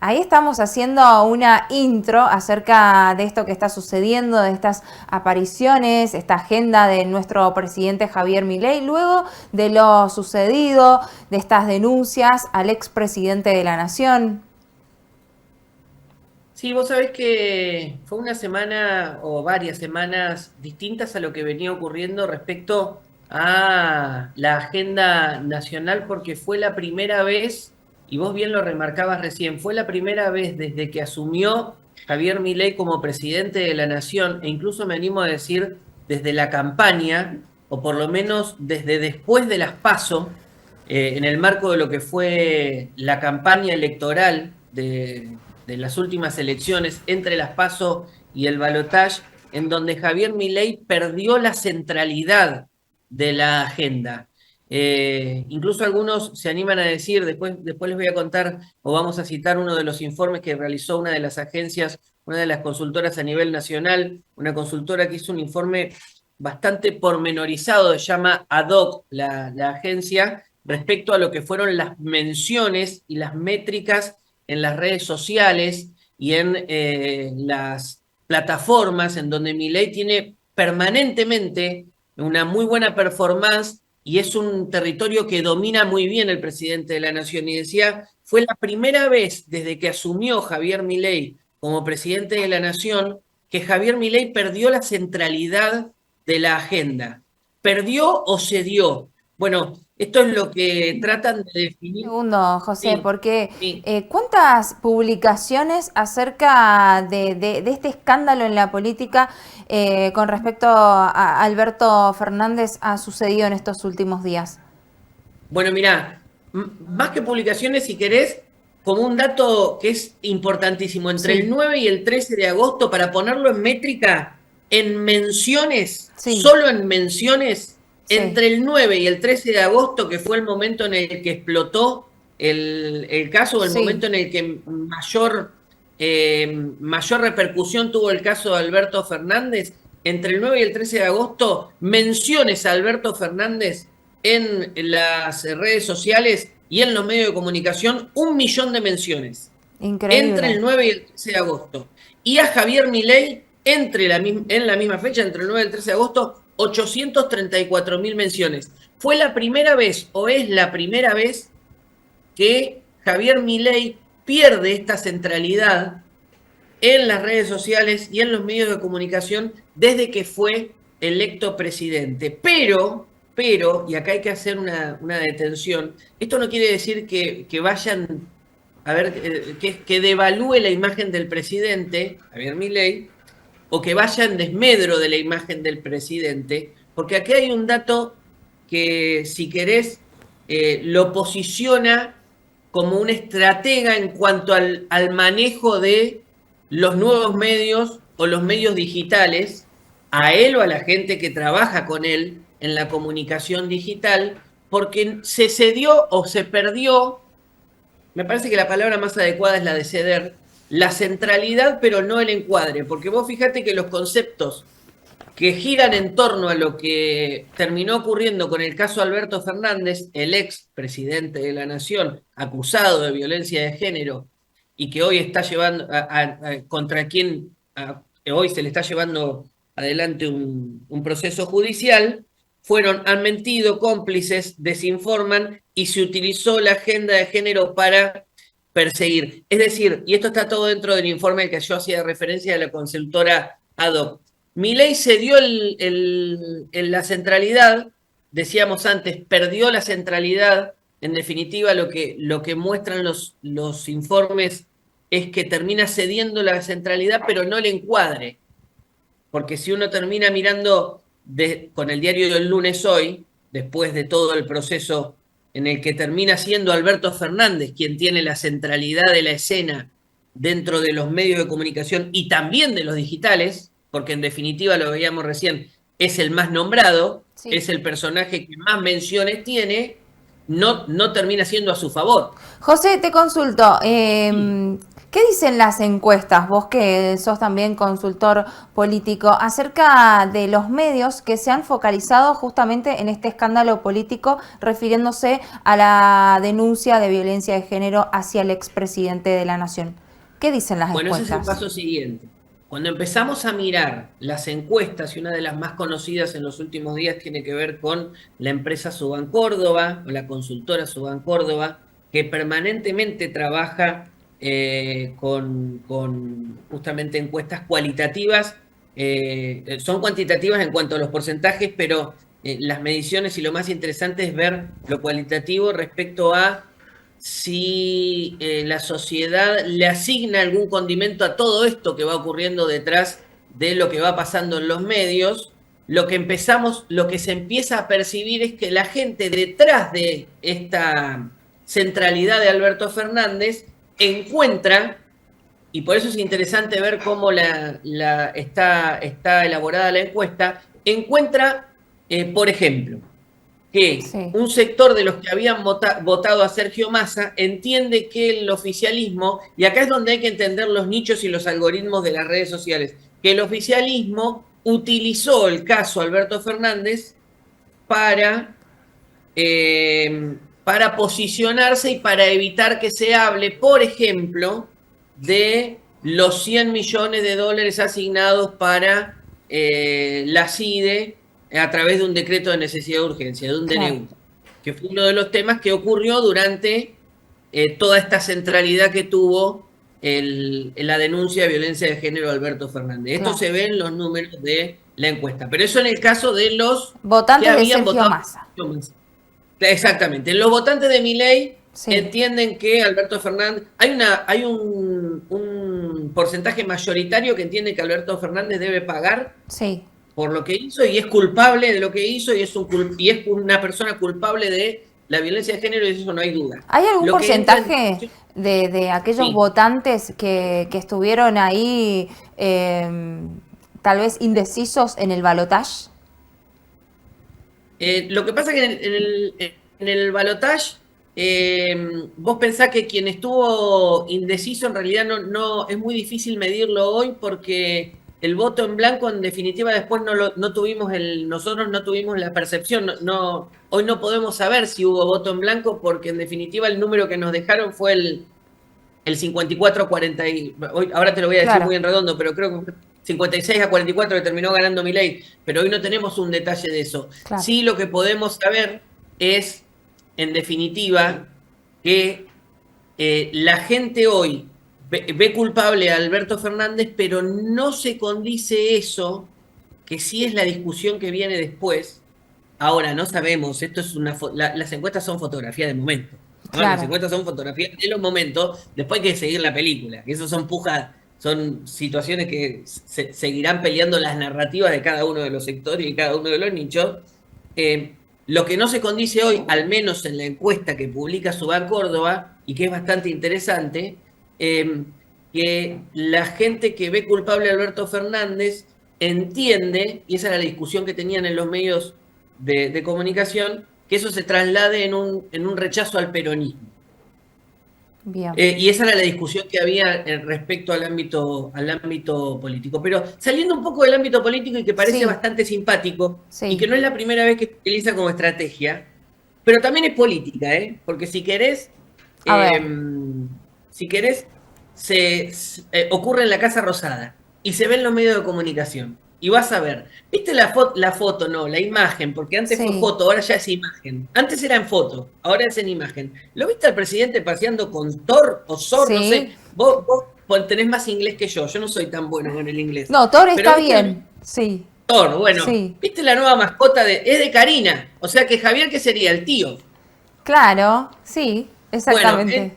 ahí estamos haciendo una intro acerca de esto que está sucediendo, de estas apariciones, esta agenda de nuestro presidente Javier Milei, luego de lo sucedido, de estas denuncias al expresidente de la Nación. Sí, vos sabés que fue una semana o varias semanas distintas a lo que venía ocurriendo respecto a la agenda nacional, porque fue la primera vez, y vos bien lo remarcabas recién, fue la primera vez desde que asumió Javier Milei como presidente de la Nación, e incluso me animo a decir desde la campaña, o por lo menos desde después de las PASO, en el marco de lo que fue la campaña electoral de las últimas elecciones entre las PASO y el balotaje, en donde Javier Milei perdió la centralidad de la agenda. Incluso algunos se animan a decir, después les voy a contar o vamos a citar uno de los informes que realizó una de las agencias, una de las consultoras a nivel nacional, una consultora que hizo un informe bastante pormenorizado, se llama ADOC, la agencia, respecto a lo que fueron las menciones y las métricas en las redes sociales y en las plataformas en donde Milei tiene permanentemente una muy buena performance y es un territorio que domina muy bien el presidente de la Nación. Y decía, fue la primera vez desde que asumió Javier Milei como presidente de la Nación que Javier Milei perdió la centralidad de la agenda. ¿Perdió o cedió? Bueno, esto es lo que tratan de definir. Segundo, José, Sí, porque sí. ¿cuántas publicaciones acerca de este escándalo en la política con respecto a Alberto Fernández ha sucedido en estos últimos días? Bueno, mirá, más que publicaciones, si querés, como un dato que es importantísimo, entre el Sí, 9 y el 13 de agosto, para ponerlo en métrica, en menciones, sí, solo en menciones, sí. entre el 9 y el 13 de agosto, que fue el momento en el que explotó el caso, o el Sí, momento en el que mayor repercusión tuvo el caso de Alberto Fernández, entre el 9 y el 13 de agosto, menciones a Alberto Fernández en las redes sociales y en los medios de comunicación 1 millón de menciones entre increíble. el 9 y el 13 de agosto. Y a Javier Milei en la misma fecha, entre el 9 y el 13 de agosto, 834.000 menciones. Fue la primera vez o es la primera vez que Javier Milei pierde esta centralidad en las redes sociales y en los medios de comunicación desde que fue electo presidente. Y acá hay que hacer una detención, esto no quiere decir que vayan, a ver, que devalúe la imagen del presidente, Javier Milei, o que vaya en desmedro de la imagen del presidente, porque aquí hay un dato que, si querés, lo posiciona como un estratega en cuanto al manejo de los nuevos medios o los medios digitales, a él o a la gente que trabaja con él en la comunicación digital, porque se cedió o se perdió, me parece que la palabra más adecuada es la de ceder, la centralidad, pero no el encuadre, porque vos fíjate que los conceptos que giran en torno a lo que terminó ocurriendo con el caso Alberto Fernández, el ex presidente de la Nación, acusado de violencia de género y que hoy está llevando contra quien hoy se le está llevando adelante un proceso judicial, han mentido, cómplices, desinforman y se utilizó la agenda de género para perseguir. Es decir, y esto está todo dentro del informe al que yo hacía referencia de la consultora ADOC. Milei cedió la centralidad, decíamos antes, perdió la centralidad. En definitiva, lo que muestran los informes es que termina cediendo la centralidad, pero no el encuadre. Porque si uno termina mirando con el diario del lunes hoy, después de todo el proceso en el que termina siendo Alberto Fernández quien tiene la centralidad de la escena dentro de los medios de comunicación y también de los digitales, porque en definitiva lo veíamos recién, es el más nombrado, Sí. es el personaje que más menciones tiene, no termina siendo a su favor. José, te consulto. Sí. ¿Qué dicen las encuestas, vos que sos también consultor político, acerca de los medios que se han focalizado justamente en este escándalo político refiriéndose a la denuncia de violencia de género hacia el expresidente de la Nación? ¿Qué dicen las Bueno, ese es el encuestas? paso siguiente. Cuando empezamos a mirar las encuestas, y una de las más conocidas en los últimos días tiene que ver con la empresa Suban Córdoba, o la consultora Suban Córdoba, que permanentemente trabaja con justamente encuestas cualitativas. Son cuantitativas en cuanto a los porcentajes, pero las mediciones y lo más interesante es ver lo cualitativo respecto a si la sociedad le asigna algún condimento a todo esto que va ocurriendo detrás de lo que va pasando en los medios. Lo que se empieza a percibir es que la gente detrás de esta centralidad de Alberto Fernández encuentra, y por eso es interesante ver cómo está elaborada la encuesta, encuentra, por ejemplo, que Sí, un sector de los que habían votado a Sergio Massa entiende que el oficialismo, y acá es donde hay que entender los nichos y los algoritmos de las redes sociales, que el oficialismo utilizó el caso Alberto Fernández para, para posicionarse y para evitar que se hable, por ejemplo, de los 100 millones de dólares asignados para la CIDE a través de un decreto de necesidad de urgencia, de un claro, DNU, que fue uno de los temas que ocurrió durante toda esta centralidad que tuvo la denuncia de violencia de género de Alberto Fernández. Esto claro. se ve en los números de la encuesta, pero eso en el caso de los que Votantes de habían Sergio votado. Massa. Exactamente. Los votantes de Milei Sí, entienden que Alberto Fernández. Hay un porcentaje mayoritario que entiende que Alberto Fernández debe pagar sí. por lo que hizo y es culpable de lo que hizo y es una persona culpable de la violencia de género y de eso no hay duda. ¿Hay algún Lo que entra en porcentaje discusión. de aquellos Sí. votantes que estuvieron ahí tal vez indecisos en el balotaje? Lo que pasa es que en el balotaje, vos pensás que quien estuvo indeciso en realidad no es muy difícil medirlo hoy porque el voto en blanco en definitiva después no tuvimos nosotros no tuvimos la percepción, hoy no podemos saber si hubo voto en blanco porque en definitiva el número que nos dejaron fue el 54 a 40 ahora te lo voy a decir Claro, muy en redondo, pero creo que 56 a 44 que terminó ganando Milei, pero hoy no tenemos un detalle de eso. claro. Sí, lo que podemos saber es, en definitiva, que la gente hoy ve culpable a Alberto Fernández, pero no se condice eso, que sí es la discusión que viene después. Ahora, no sabemos, esto es las encuestas son fotografía de momento. ¿No? Las Claro, encuestas son fotografías de los momentos, después hay que seguir la película, que eso son pujas, son situaciones que seguirán peleando las narrativas de cada uno de los sectores y cada uno de los nichos. Eh, lo que no se condice hoy, al menos en la encuesta que publica Suban Córdoba, y que es bastante interesante, que la gente que ve culpable a Alberto Fernández entiende, y esa era la discusión que tenían en los medios de comunicación, que eso se traslade en un rechazo al peronismo. bien. Y esa era la discusión que había respecto al ámbito político. Pero saliendo un poco del ámbito político y que parece Sí, bastante simpático, y que sí. no es la primera vez que se utiliza como estrategia, pero también es política, ¿eh? Porque A ver, eh, si querés, ocurre en la Casa Rosada y se ve en los medios de comunicación. Y vas a ver, ¿viste la foto? No, la imagen, porque antes fue sí, foto, ahora ya es imagen. Antes era en foto, ahora es en imagen. ¿Lo viste al presidente paseando con Thor o Sor? No sé, sí. vos tenés más inglés que yo no soy tan bueno con el inglés. No, Thor Pero está viste bien. Sí, Thor, bueno, sí. ¿viste la nueva mascota es de Karina? O sea que Javier, ¿qué sería? El tío. Claro, sí, Bueno, exactamente.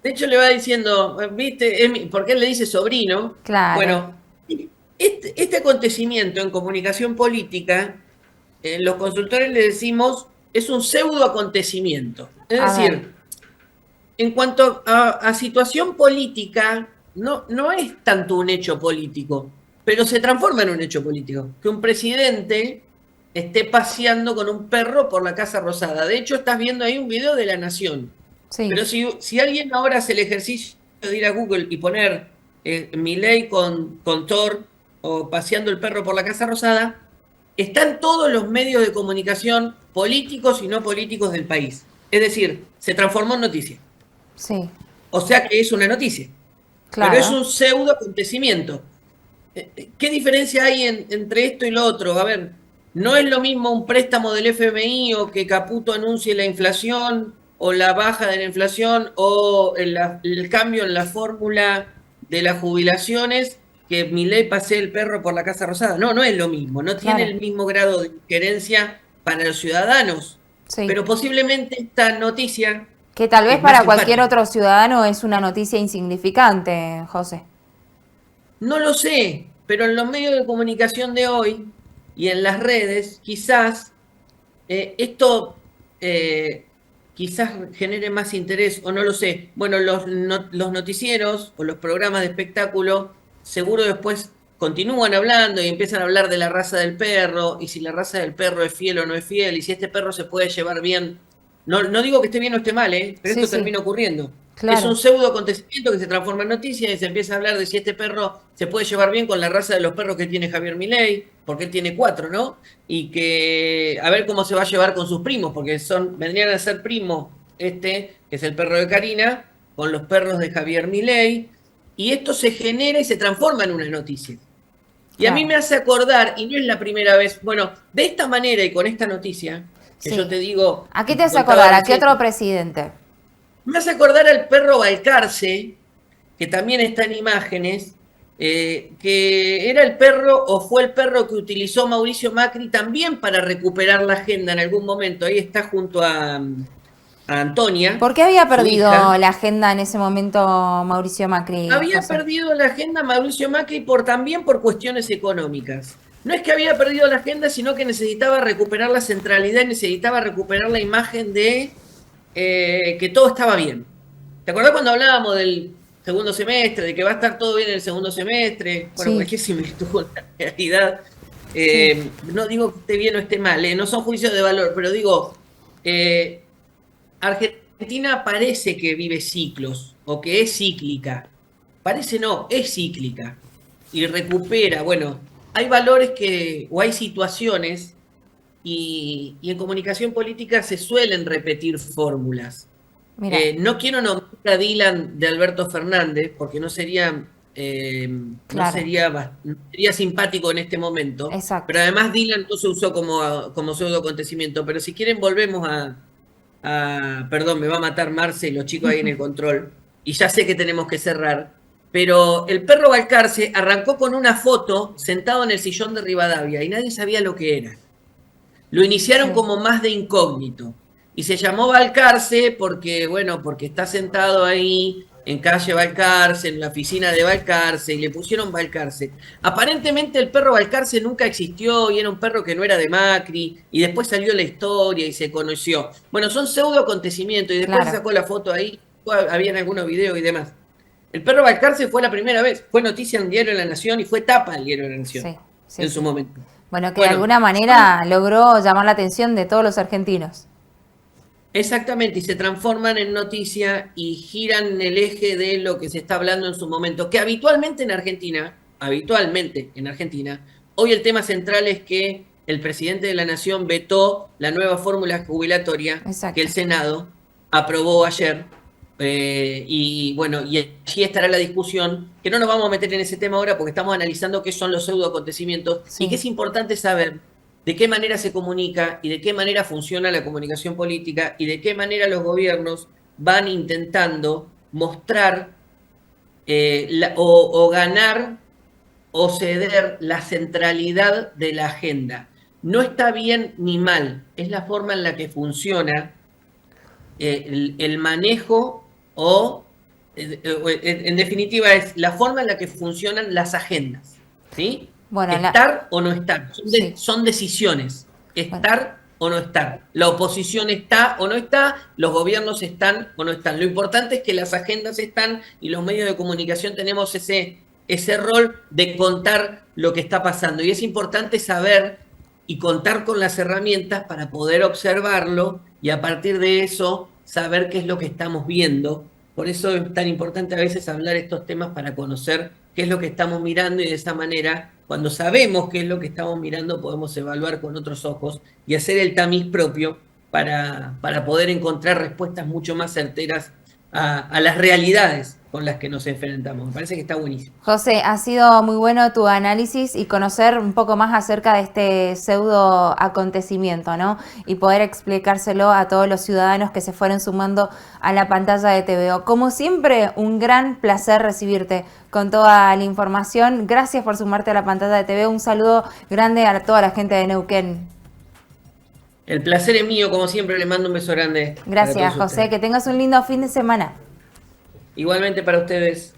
de hecho le va diciendo, ¿viste? Porque él le dice sobrino. Claro. Bueno, este acontecimiento en comunicación política, los consultores le decimos, es un pseudo acontecimiento. Es A ver, decir, en cuanto a situación política, no es tanto un hecho político, pero se transforma en un hecho político. Que un presidente esté paseando con un perro por la Casa Rosada. De hecho, estás viendo ahí un video de La Nación. sí. Pero si alguien ahora hace el ejercicio de ir a Google y poner Milei con Thor o paseando el perro por la Casa Rosada, están todos los medios de comunicación políticos y no políticos del país. Es decir, se transformó en noticia. Sí. O sea que es una noticia. Claro. Pero es un pseudo acontecimiento. ¿Qué diferencia hay entre esto y lo otro? A ver, no es lo mismo un préstamo del FMI o que Caputo anuncie la inflación o la baja de la inflación o el cambio en la fórmula de las jubilaciones que Milei pase el perro por la Casa Rosada. No, no es lo mismo, no tiene el mismo grado de injerencia para los ciudadanos. Sí. Pero posiblemente esta noticia... Que tal vez para cualquier otro ciudadano es una noticia insignificante, José. No lo sé, pero en los medios de comunicación de hoy y en las redes, quizás esto quizás genere más interés, o no lo sé. Bueno, los noticieros o los programas de espectáculo seguro después continúan hablando y empiezan a hablar de la raza del perro, y si la raza del perro es fiel o no es fiel, y si este perro se puede llevar bien. No digo que esté bien o esté mal, pero Sí, esto sí. termina ocurriendo. Claro. Es un pseudo acontecimiento que se transforma en noticia y se empieza a hablar de si este perro se puede llevar bien con la raza de los perros que tiene Javier Milei, porque él tiene 4, ¿no? Y que a ver cómo se va a llevar con sus primos, porque vendrían a ser primos que es el perro de Karina, con los perros de Javier Milei, y esto se genera y se transforma en una noticia. Y a mí me hace acordar, y no es la primera vez, bueno, de esta manera y con esta noticia, que yo te digo... ¿A qué te hace acordar? ¿A qué otro presidente? Me hace acordar al perro Balcarce, que también está en imágenes, que era el perro o fue el perro que utilizó Mauricio Macri también para recuperar la agenda en algún momento. Ahí está junto a Antonia. ¿Por qué había perdido la agenda en ese momento Mauricio Macri? Había perdido la agenda Mauricio Macri también por cuestiones económicas. No es que había perdido la agenda, sino que necesitaba recuperar la centralidad, necesitaba recuperar la imagen de que todo estaba bien. ¿Te acordás cuando hablábamos del segundo semestre, de que va a estar todo bien en el segundo semestre? Bueno, cualquier similitud con la realidad. No digo que esté bien o esté mal, no son juicios de valor, pero digo, Argentina parece que vive ciclos o que es cíclica. Parece no, es cíclica y recupera. Bueno, hay valores o hay situaciones y en comunicación política se suelen repetir fórmulas. No quiero nombrar a Dylan de Alberto Fernández porque no sería simpático en este momento. Exacto. Pero además Dylan no se usó como pseudo acontecimiento. Pero si quieren volvemos perdón, me va a matar Marce y los chicos ahí en el control. Y ya sé que tenemos que cerrar. Pero el perro Balcarce arrancó con una foto sentado en el sillón de Rivadavia y nadie sabía lo que era. Lo iniciaron como más de incógnito. Y se llamó Balcarce porque está sentado ahí en calle Balcarce, en la oficina de Balcarce, y le pusieron Balcarce. Aparentemente el perro Balcarce nunca existió y era un perro que no era de Macri, y después salió la historia y se conoció. Bueno, son pseudo acontecimientos, y después sacó la foto ahí, habían algunos videos y demás. El perro Balcarce fue la primera vez, fue noticia en Diario de la Nación y fue tapa del Diario de la Nación en su momento. Bueno, que de alguna manera logró llamar la atención de todos los argentinos. Exactamente, y se transforman en noticia y giran el eje de lo que se está hablando en su momento, que habitualmente en Argentina, hoy el tema central es que el presidente de la Nación vetó la nueva fórmula jubilatoria que el Senado aprobó ayer. Y allí estará la discusión, que no nos vamos a meter en ese tema ahora porque estamos analizando qué son los pseudo acontecimientos y que es importante saber de qué manera se comunica y de qué manera funciona la comunicación política y de qué manera los gobiernos van intentando mostrar o ganar o ceder la centralidad de la agenda. No está bien ni mal, es la forma en la que funciona el manejo en definitiva, es la forma en la que funcionan las agendas. ¿Sí? Bueno, estar o no estar. Son decisiones. Estar o no estar. La oposición está o no está, los gobiernos están o no están. Lo importante es que las agendas están y los medios de comunicación tenemos ese rol de contar lo que está pasando. Y es importante saber y contar con las herramientas para poder observarlo y a partir de eso saber qué es lo que estamos viendo. Por eso es tan importante a veces hablar estos temas para conocer qué es lo que estamos mirando y de esa manera, cuando sabemos qué es lo que estamos mirando, podemos evaluar con otros ojos y hacer el tamiz propio para poder encontrar respuestas mucho más certeras a las realidades con las que nos enfrentamos. Me parece que está buenísimo. José, ha sido muy bueno tu análisis y conocer un poco más acerca de este pseudo acontecimiento, ¿no? Y poder explicárselo a todos los ciudadanos que se fueron sumando a la pantalla de TVO. Como siempre, un gran placer recibirte con toda la información. Gracias por sumarte a la pantalla de TVO. Un saludo grande a toda la gente de Neuquén. El placer es mío, como siempre, le mando un beso grande. Gracias, José. Que tengas un lindo fin de semana. Igualmente para ustedes.